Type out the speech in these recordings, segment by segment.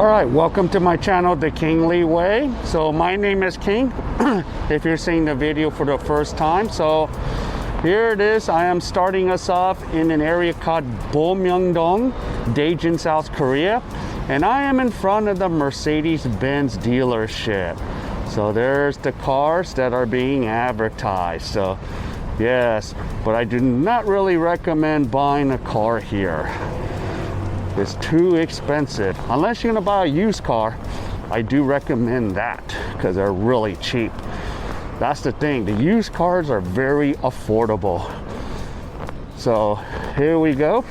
All right, welcome to my channel, Thekingleeway. So my name is King, if you're seeing the video for the first time. So here it is. I am starting us off in an area called BoMyeongDong, Daejeon, South Korea. And I am in front of the Mercedes-Benz dealership. So there's the cars that are being advertised. So yes, but I do not really recommend buying a car here. It's too expensive. Unless you're gonna buy a used car, I do recommend that because they're really cheap. That's the thing, the used cars are very affordable. So here we go.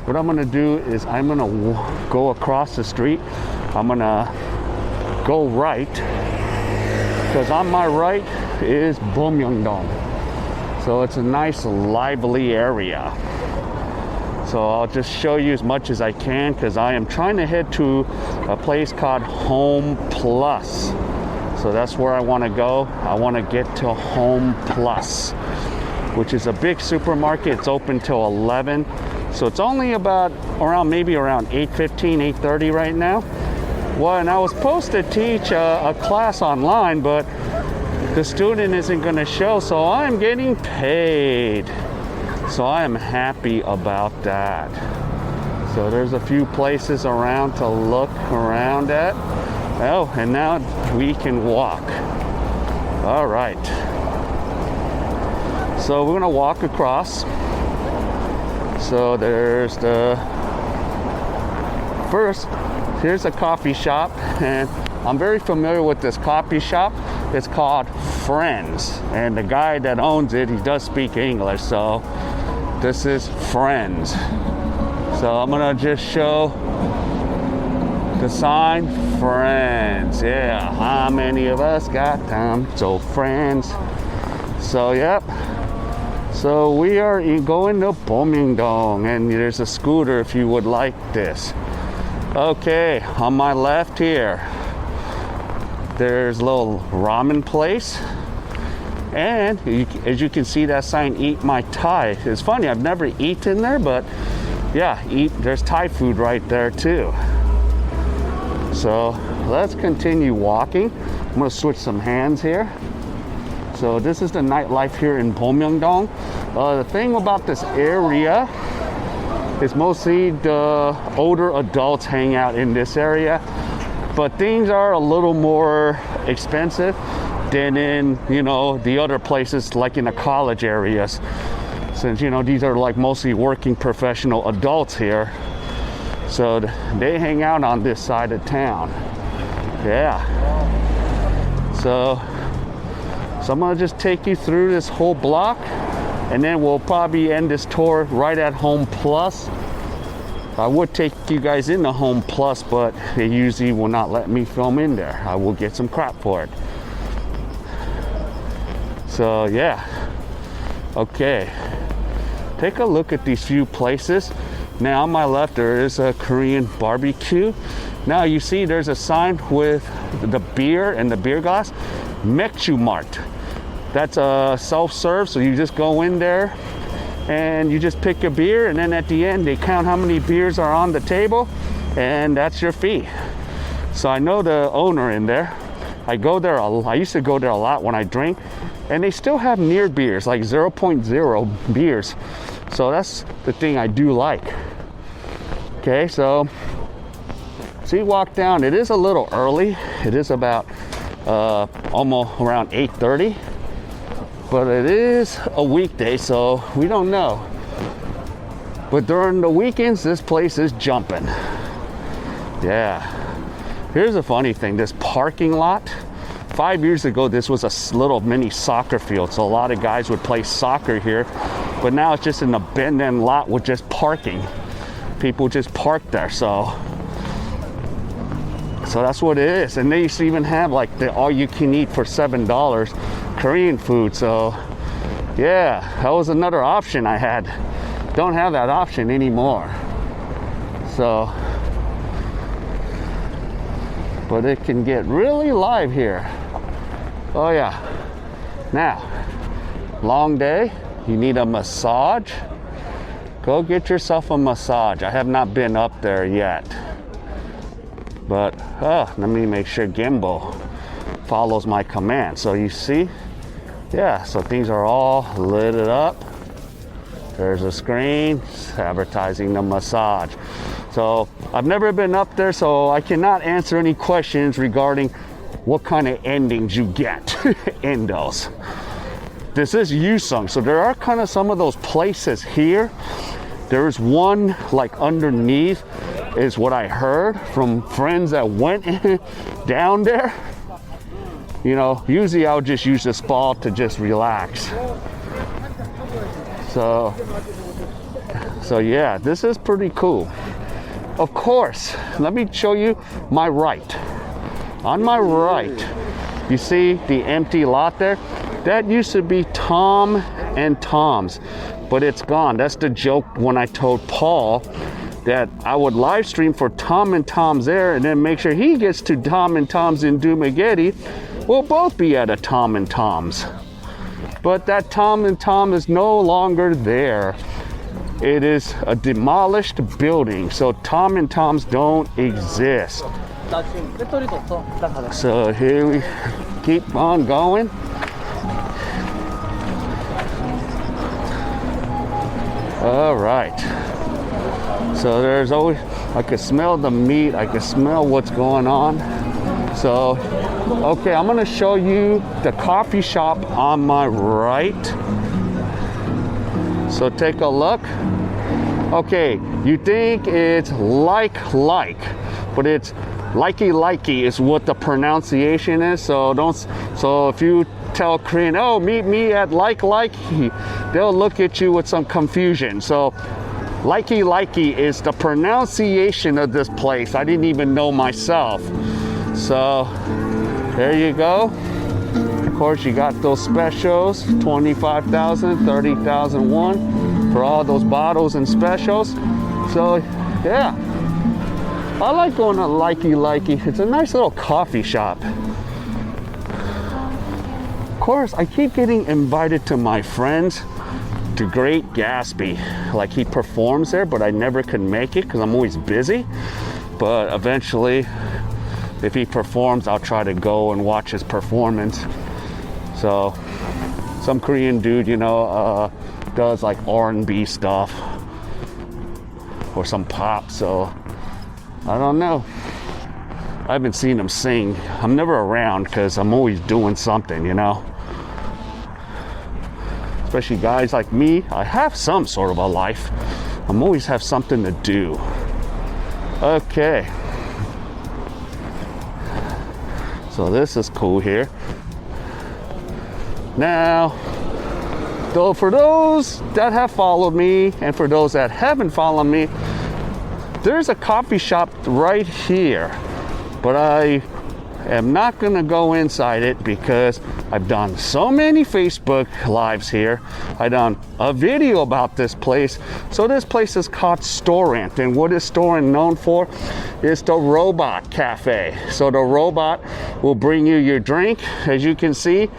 What I'm gonna do is I'm gonna go across the street. I'm gonna go right, because on my right is BoMyeongDong. So it's a nice lively area. So I'll just show you as much as I can because I am trying to head to a place called Home Plus. So that's where I want to go. I want to get to Home Plus, which is a big supermarket. It's open till 11. So it's only about maybe around 8:15, 8:30 right now. Well, and I was supposed to teach a class online, but the student isn't going to show, so I'm getting paid. So I am happy about that. So there's a few places around to look around at. Oh, and now we can walk. All right. So we're gonna walk across. So there's here's a coffee shop, and I'm very familiar with this coffee shop. It's called Friends, and the guy that owns it, he does speak English, so this is Friends. So I'm gonna just show the sign, Friends. Yeah, how many of us got time? So Friends. So yep. So we are going to BoMyeongDong, and there's a scooter if you would like this. Okay, on my left here, there's a little ramen place. And as you can see that sign, Eat My Thai. It's funny, I've never eaten there, but yeah, there's Thai food right there too. So let's continue walking. I'm gonna switch some hands here. So this is the nightlife here in BoMyeongDong. The thing about this area is mostly the older adults hang out in this area, but things are a little more expensive than in, the other places like in the college areas. Since, these are like mostly working professional adults here. So they hang out on this side of town. Yeah. So I'm gonna just take you through this whole block, and then we'll probably end this tour right at Home Plus. I would take you guys into Home Plus, but they usually will not let me film in there. I will get some crap for it. So yeah, okay, take a look at these few places. Now on my left there is a Korean barbecue. Now you see there's a sign with the beer and the beer glass, buymeacoff Mart. That's a self-serve, so you just go in there and you just pick a beer, and then at the end they count how many beers are on the table, and that's your fee. So I know the owner in there. I used to go there a lot when I drink, and they still have near beers, like 0.0 beers. So that's the thing I do like. Okay, so you walk down. It is a little early. It is about almost around 8:30, but it is a weekday, so we don't know. But during the weekends, this place is jumping. Yeah. Here's a funny thing, this parking lot, 5 years ago, this was a little mini soccer field. So a lot of guys would play soccer here, but now it's just an abandoned lot with just parking. People just park there, so that's what it is. And they used to even have like the all-you-can-eat for $7 Korean food. So yeah, that was another option I had. Don't have that option anymore. So, but it can get really live here. Oh yeah. Now, long day, you need a massage. Go get yourself a massage. I have not been up there yet. But let me make sure gimbal follows my command. So you see, yeah, so things are all lit up. There's a screen advertising the massage. So I've never been up there, so I cannot answer any questions regarding what kind of endings you get in those. This is Yuesong, so there are kind of some of those places here. There's one like underneath, is what I heard from friends that went down there. You know, usually I would just use the spa to just relax. So yeah, this is pretty cool. Of course, let me show you my right. On my right, you see the empty lot there? That used to be Tom and Tom's, but it's gone. That's the joke when I told Paul that I would live stream for Tom and Tom's there and then make sure he gets to Tom and Tom's in Dumaguete. We'll both be at a Tom and Tom's. But that Tom and Tom is no longer there. It is a demolished building, so Tom and Tom's don't exist. So here we keep on going. All right. So there's always, I can smell the meat, I can smell what's going on. So, okay, I'm gonna show you the coffee shop on my right. So take a look. Okay, you think it's like, but it's likey is what the pronunciation is. So so if you tell Korean, oh, meet me at like, they'll look at you with some confusion. So likey is the pronunciation of this place. I didn't even know myself. So there you go. Of course, you got those specials, 25,000, 30,001 for all those bottles and specials. So yeah, I like going to likey. It's a nice little coffee shop. Of course, I keep getting invited to my friends to Great Gatsby. Like he performs there, but I never can make it because I'm always busy. But eventually, if he performs, I'll try to go and watch his performance. So some Korean dude, you know, does like R&B stuff or some pop. So I don't know. I haven't seen him sing. I'm never around because I'm always doing something, you know. Especially guys like me, I have some sort of a life. I'm always have something to do. Okay. So this is cool here. Now, though, for those that have followed me and for those that haven't followed me, there's a coffee shop right here, but I am not gonna go inside it because I've done so many Facebook lives here. I've done a video about this place. So this place is called Storant, and what is Storant known for is the robot cafe. So the robot will bring you your drink. As you can see,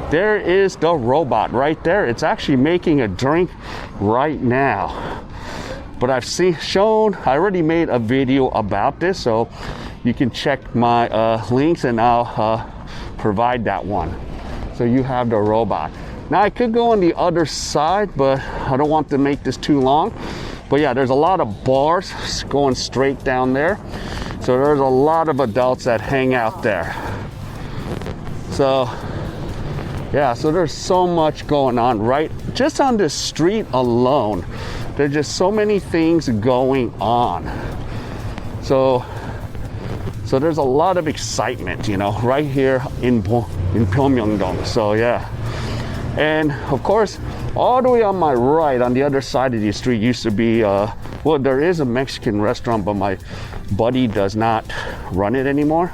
there is the robot right there. It's actually making a drink right now. But I already made a video about this, so you can check my links and I'll provide that one. So you have the robot. Now I could go on the other side, but I don't want to make this too long. But yeah, there's a lot of bars going straight down there. So there's a lot of adults that hang out there. So yeah, so there's so much going on right just on this street alone. There's just so many things going on. So there's a lot of excitement, you know, right here in BoMyeongDong. So yeah, and of course, all the way on my right, on the other side of the street, used to be well, there is a Mexican restaurant, but my buddy does not run it anymore.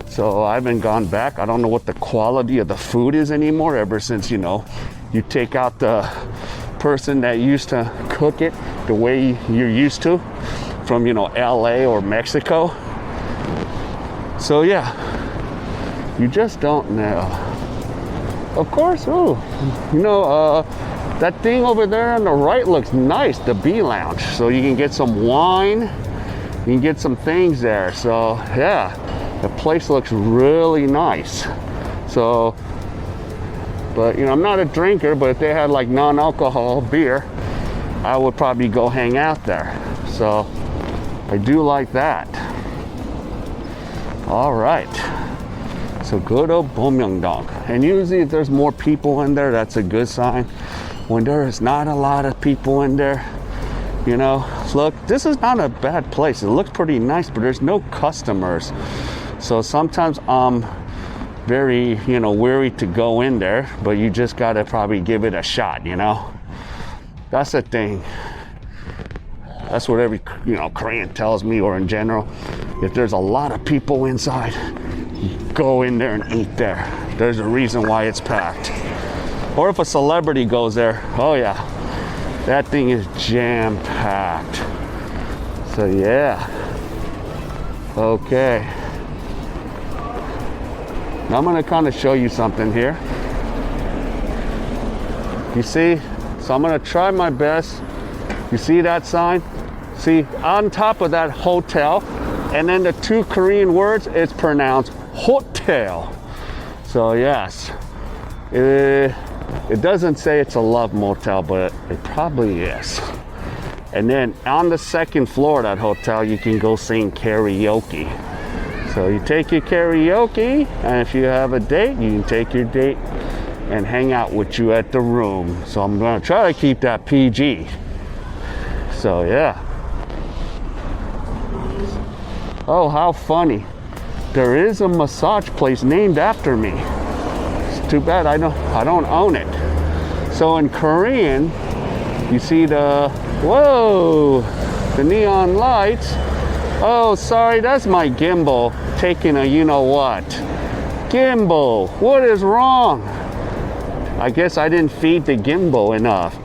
So I haven't gone back. I don't know what the quality of the food is anymore. Ever since, you know, you take out the person that used to cook it the way you're used to from, you know, LA or Mexico. So yeah, you just don't know. Of course, oh, you know, that thing over there on the right looks nice, the B Lounge. So you can get some wine You can get some things there. So yeah, the place looks really nice. So, but you know, I'm not a drinker, but if they had like non-alcohol beer, I would probably go hang out there. So I do like that. All right, so go to BoMyeongDong, and usually if there's more people in there, that's a good sign. When there is not a lot of people in there, you know, look, this is not a bad place. It looks pretty nice, but there's no customers. So sometimes I'm very, you know, weary to go in there, but you just gotta probably give it a shot, you know. That's the thing. That's what every, you know, Korean tells me, or in general. If there's a lot of people inside, go in there and eat there. There's a reason why it's packed. Or if a celebrity goes there, oh yeah, that thing is jam-packed. So yeah. Okay. Now I'm gonna kind of show you something here. You see? So I'm gonna try my best. You see that sign? See, on top of that hotel, and then the two Korean words, it's pronounced hotel. So yes, it doesn't say it's a love motel, but it probably is. And then on the second floor of that hotel, you can go sing karaoke. So you take your karaoke, and if you have a date, you can take your date and hang out with you at the room. So I'm gonna try to keep that PG. So yeah. Oh, how funny. There is a massage place named after me. It's too bad I don't own it. So in Korean, you see the, whoa, the neon lights. Oh, sorry, that's my gimbal taking a you know what. Gimbal, what is wrong? I guess I didn't feed the gimbal enough.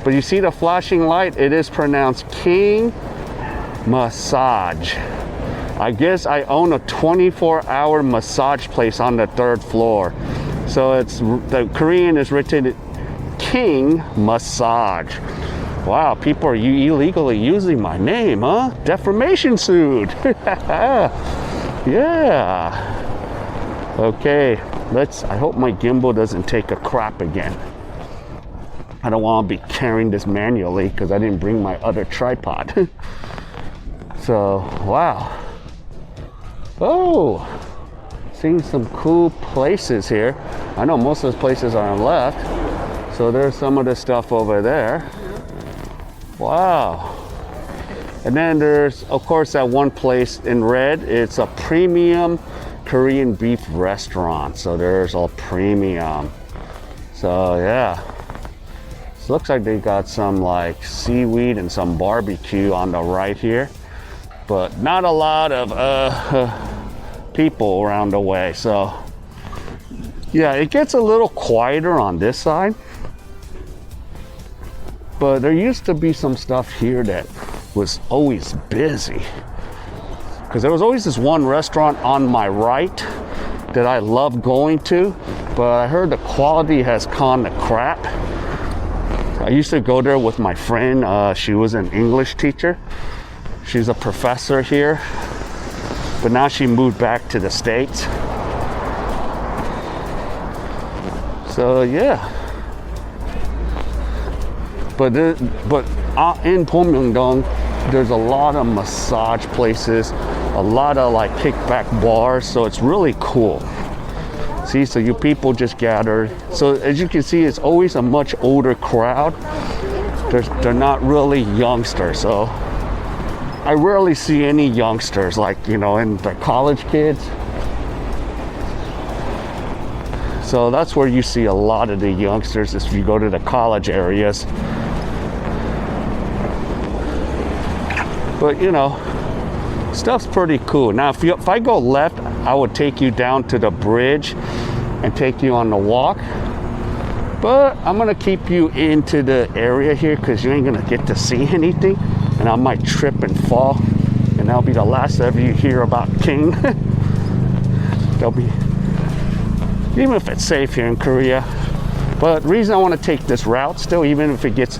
But you see the flashing light? It is pronounced King Massage. I guess I own a 24-hour massage place on the 3rd floor. So it's, the Korean is written King Massage. Wow, people are illegally using my name, huh? Defamation suit. Yeah. Okay, I hope my gimbal doesn't take a crap again. I don't want to be carrying this manually because I didn't bring my other tripod. So, wow. Oh, seeing some cool places here. I know most of those places are on left. So there's some of the stuff over there. Wow. And then there's, of course, that one place in red. It's a premium Korean beef restaurant. So there's all premium. So yeah. So looks like they got some like seaweed and some barbecue on the right here. But not a lot of people around the way. So yeah, it gets a little quieter on this side. But there used to be some stuff here that was always busy. Because there was always this one restaurant on my right that I loved going to, but I heard the quality has gone to crap. I used to go there with my friend. She was an English teacher. She's a professor here, but now she moved back to the States. So yeah. But in BoMyeongDong, there's a lot of massage places, a lot of like kickback bars, so it's really cool. See, so you people just gather. So as you can see, it's always a much older crowd. They're not really youngsters, so I rarely see any youngsters, like, you know, and the college kids. So that's where you see a lot of the youngsters if you go to the college areas. But you know, stuff's pretty cool. Now if I go left, I would take you down to the bridge and take you on the walk. But I'm gonna keep you into the area here because you ain't gonna get to see anything, and I might trip and fall, and that'll be the last ever you hear about King. There'll be, even if it's safe here in Korea. But the reason I want to take this route still, even if it gets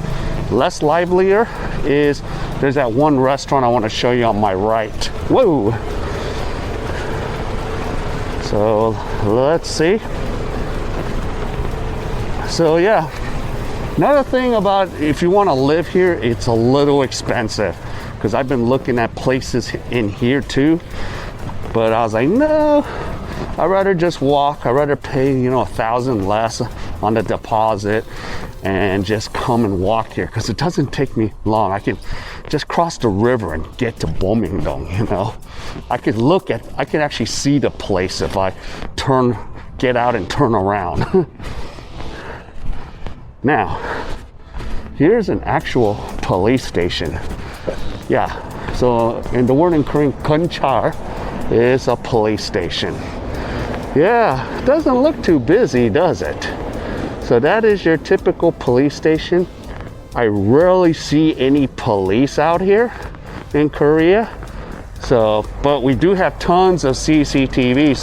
less livelier, is there's that one restaurant I want to show you on my right. Whoa! So let's see. So yeah, another thing about if you want to live here, it's a little expensive, because I've been looking at places in here too, but I was like, no, I'd rather just walk. I'd rather pay, you know, $1,000 less on the deposit and just come and walk here, because it doesn't take me long. I can just cross the river and get to BoMyeongDong, you know. I can actually see the place if I get out and turn around. Now, here's an actual police station. Yeah, so in the word in Korean, 경찰 is a police station. Yeah, doesn't look too busy, does it? So that is your typical police station. I rarely see any police out here in Korea. So, but we do have tons of CCTV.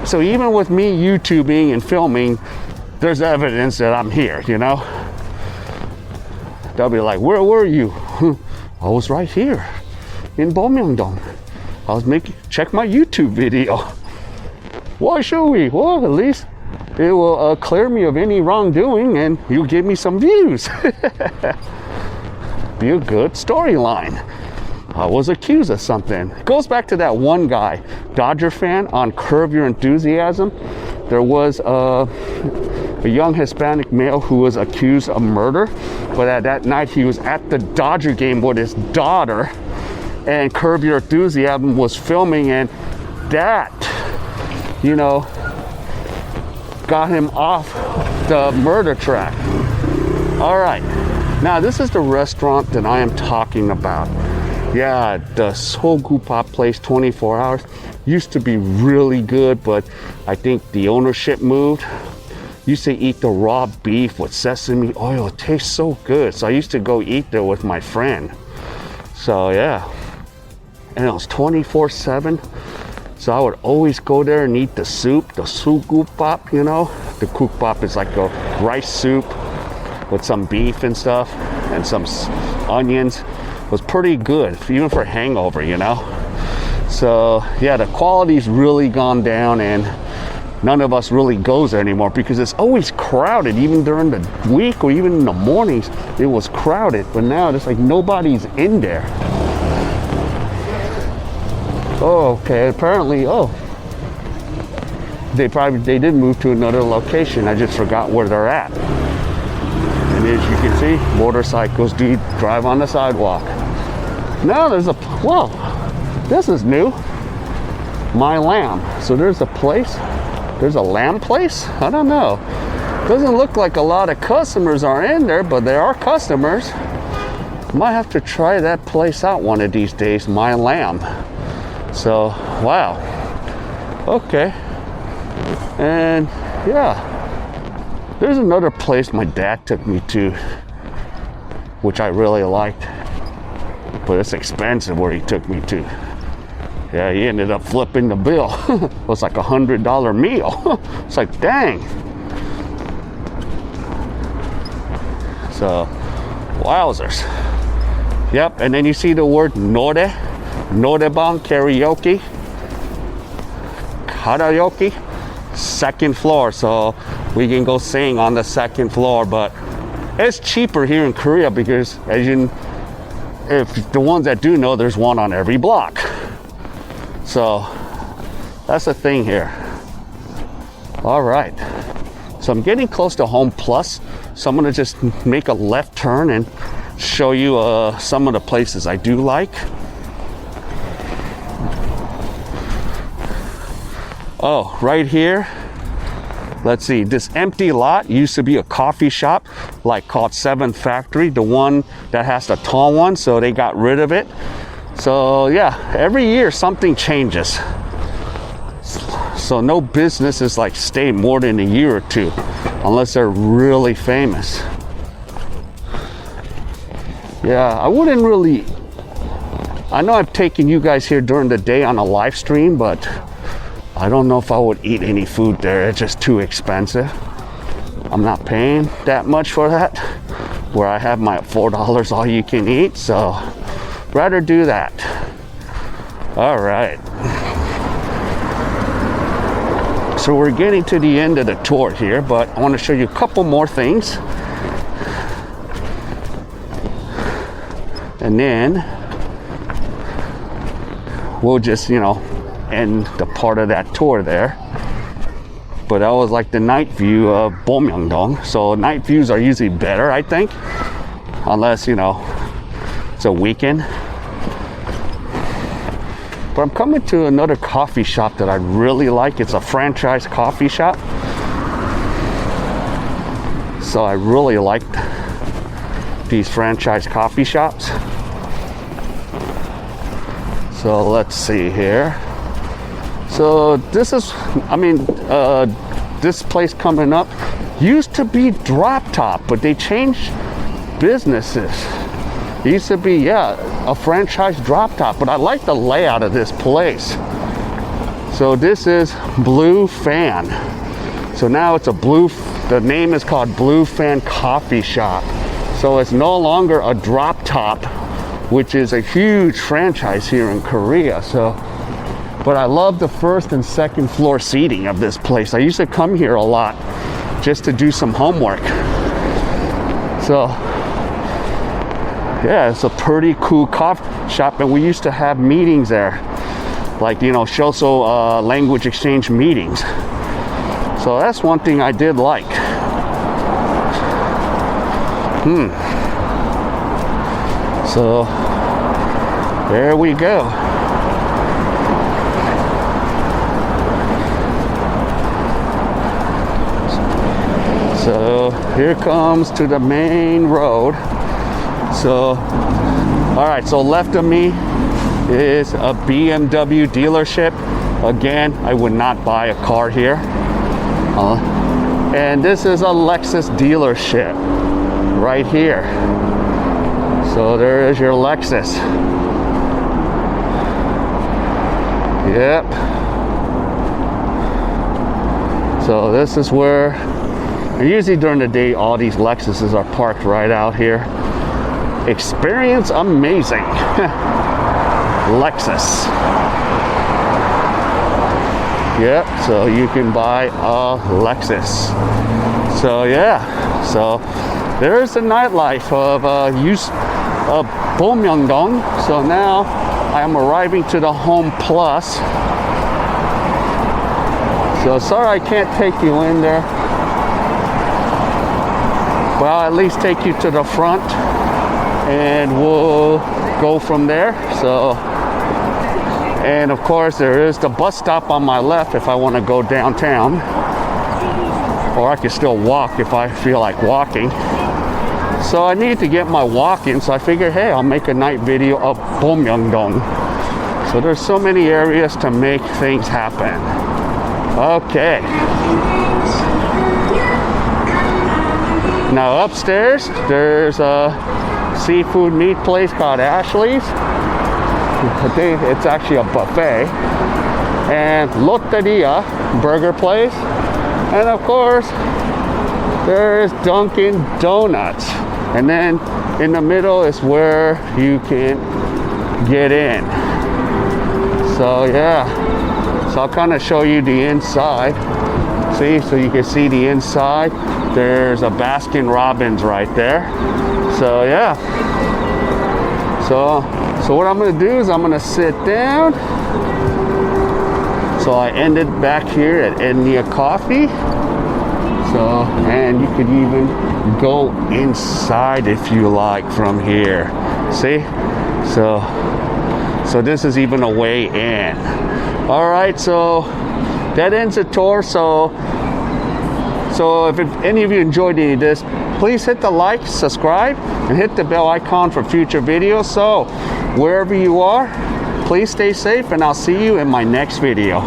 So even with me YouTubing and filming, there's evidence that I'm here, you know? They'll be like, where were you? I was right here in BoMyeongDong. I was check my YouTube video. Why should we? Well, at least it will clear me of any wrongdoing and you'll give me some views. Be a good storyline. I was accused of something. It goes back to that one guy, Dodger fan, on Curb Your Enthusiasm. There was a young Hispanic male who was accused of murder, but at that night he was at the Dodger game with his daughter, and Curb Your Enthusiasm was filming, and that, you know, got him off the murder track. All right, now this is the restaurant that I am talking about. Yeah, the Sogupa place, 24 hours. Used to be really good, but I think the ownership moved. Used to eat the raw beef with sesame oil. It tastes so good. So I used to go eat there with my friend. So yeah, and it was 24/7. So I would always go there and eat the soup, the sugupap, you know. The kukbap is like a rice soup with some beef and stuff and some onions. It was pretty good, even for hangover, you know. So yeah, the quality's really gone down, and none of us really goes there anymore because it's always crowded. Even during the week or even in the mornings, it was crowded. But now it's like nobody's in there. Oh, okay. Apparently, they did move to another location. I just forgot where they're at. And as you can see, motorcycles do drive on the sidewalk. Now there's whoa, this is new. My Lamb. So there's a place. There's a lamb place? I don't know. Doesn't look like a lot of customers are in there, but there are customers. Might have to try that place out one of these days, My Lamb. So, wow. Okay. And yeah, there's another place my dad took me to, which I really liked, but it's expensive where he took me to. Yeah, he ended up flipping the bill. It was like $100 meal. It's like, dang. So, wowzers. Yep, and then you see the word norebang karaoke. Karaoke, second floor. So we can go sing on the second floor, but it's cheaper here in Korea because, if the ones that do know, there's one on every block. So that's the thing here. All right, so I'm getting close to Home Plus, so I'm gonna just make a left turn and show you some of the places I do like. Oh, right here, let's see, this empty lot used to be a coffee shop, like called 7th Factory, the one that has the tall one, so they got rid of it. So yeah, every year something changes. So no businesses like stay more than a year or two, unless they're really famous. Yeah, I wouldn't really, I know I've taken you guys here during the day on a live stream, but I don't know if I would eat any food there. It's just too expensive. I'm not paying that much for that. where I have my $4 all you can eat, so rather do that. All right. So we're getting to the end of the tour here, but I want to show you a couple more things. And then we'll just, you know, end the part of that tour there. But that was like the night view of BoMyeongDong. So night views are usually better, I think, unless, you know, it's a weekend. But I'm coming to another coffee shop that I really like. It's a franchise coffee shop. So I really like these franchise coffee shops. So let's see here. So this is, I mean, this place coming up used to be Drop Top, but they changed businesses. It used to be, yeah, a franchise Drop Top, but I like the layout of this place. So this is Blue Fan. So now it's a the name is called Blue Fan Coffee Shop. So it's no longer a Drop Top, which is a huge franchise here in Korea. So, but I love the first and second floor seating of this place. I used to come here a lot just to do some homework. So, yeah, it's a pretty cool coffee shop, and we used to have meetings there, like, you know, Shoso language exchange meetings. So that's one thing I did like. So there we go. So here comes to the main road. So, all right, so left of me is a BMW dealership. Again, I would not buy a car here. And this is a Lexus dealership right here. So there is your Lexus. Yep. So this is where, usually during the day, all these Lexuses are parked right out here. Experience amazing. Lexus. Yep, so you can buy a Lexus. So yeah, so there's the nightlife of BoMyeongDong. So now I am arriving to the Home Plus. So sorry I can't take you in there. Well, at least take you to the front and we'll go from there. So, and of course there is the bus stop on my left if I want to go downtown, or I can still walk if I feel like walking. So I need to get my walk in, so I figured, hey, I'll make a night video of BoMyeongDong. So there's so many areas to make things happen. Okay. Now upstairs, there's a seafood meat place called Ashley's. I think it's actually a buffet. And Lotteria burger place. And of course, there's Dunkin' Donuts. And then in the middle is where you can get in. So yeah, so I'll kind of show you the inside. See, so you can see the inside. There's a Baskin Robbins right there. So yeah. So what I'm gonna do is I'm gonna sit down. So I ended back here at Ednia Coffee. So, and you could even go inside if you like from here. See? So this is even a way in. All right, so that ends the tour. So if any of you enjoyed any of this, please hit the like, subscribe, and hit the bell icon for future videos. So wherever you are, please stay safe, and I'll see you in my next video.